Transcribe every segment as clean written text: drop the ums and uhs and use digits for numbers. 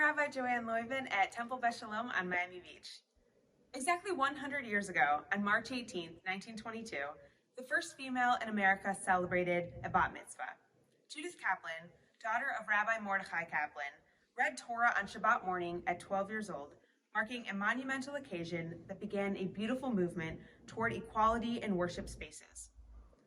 Rabbi Joanne Loiben at Temple Beth Sholom on Miami Beach. Exactly 100 years ago, on March 18, 1922, the first female in America celebrated a bat mitzvah. Judith Kaplan, daughter of Rabbi Mordechai Kaplan, read Torah on Shabbat morning at 12 years old, marking a monumental occasion that began a beautiful movement toward equality in worship spaces.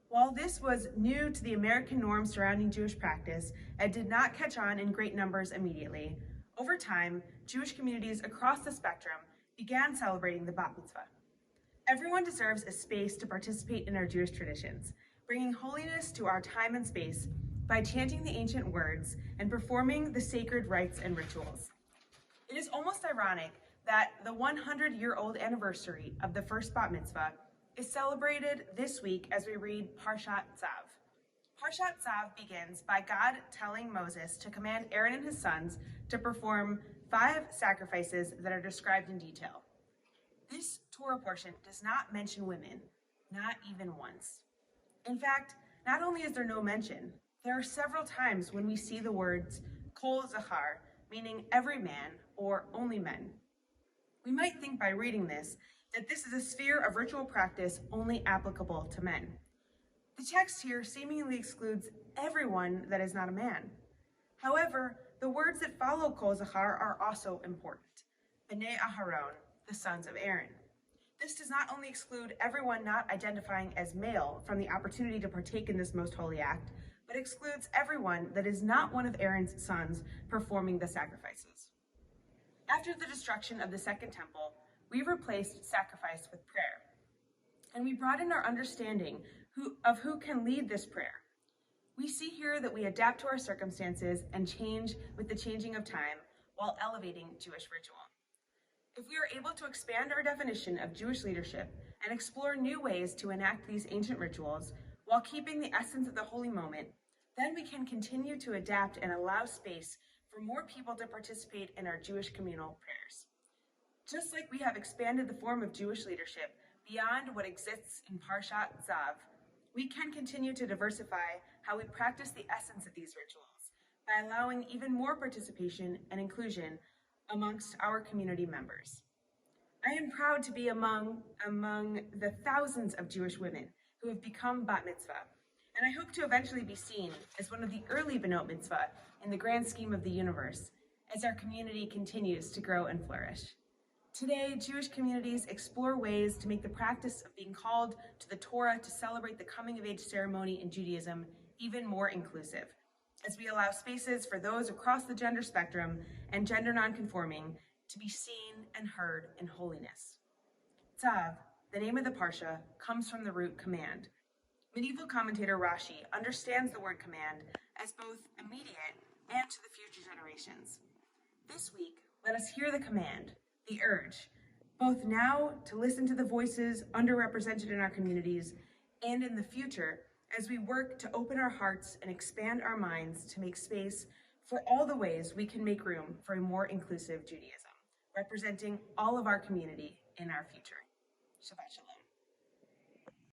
While this was new to the American norms surrounding Jewish practice and did not catch on in great numbers immediately, over time, Jewish communities across the spectrum began celebrating the bat mitzvah. Everyone deserves a space to participate in our Jewish traditions, bringing holiness to our time and space by chanting the ancient words and performing the sacred rites and rituals. It is almost ironic that the 100-year-old anniversary of the first bat mitzvah is celebrated this week as we read Parashat Tzav. Parashat Tzav begins by God telling Moses to command Aaron and his sons to perform 5 sacrifices that are described in detail. This Torah portion does not mention women, not even once. In fact, not only is there no mention, there are several times when we see the words kol zachar, meaning every man or only men. We might think by reading this that this is a sphere of ritual practice only applicable to men. The text here seemingly excludes everyone that is not a man. However, the words that follow kol zachar are also important. Bnei Aharon, the sons of Aaron. This does not only exclude everyone not identifying as male from the opportunity to partake in this most holy act, but excludes everyone that is not one of Aaron's sons performing the sacrifices. After the destruction of the Second Temple, we replaced sacrifice with prayer, and we broadened our understanding of who can lead this prayer. We see here that we adapt to our circumstances and change with the changing of time while elevating Jewish ritual. If we are able to expand our definition of Jewish leadership and explore new ways to enact these ancient rituals while keeping the essence of the holy moment, then we can continue to adapt and allow space for more people to participate in our Jewish communal prayers. Just like we have expanded the form of Jewish leadership beyond what exists in Parashat Tzav, we can continue to diversify how we practice the essence of these rituals by allowing even more participation and inclusion amongst our community members. I am proud to be among the thousands of Jewish women who have become bat mitzvah, and I hope to eventually be seen as one of the early benot mitzvah in the grand scheme of the universe as our community continues to grow and flourish. Today, Jewish communities explore ways to make the practice of being called to the Torah to celebrate the coming-of-age ceremony in Judaism even more inclusive, as we allow spaces for those across the gender spectrum and gender nonconforming to be seen and heard in holiness. Tzav, the name of the parsha, comes from the root command. Medieval commentator Rashi understands the word command as both immediate and to the future generations. This week, let us hear the command, the urge, both now to listen to the voices underrepresented in our communities and in the future as we work to open our hearts and expand our minds to make space for all the ways we can make room for a more inclusive Judaism, representing all of our community in our future. Shabbat Shalom.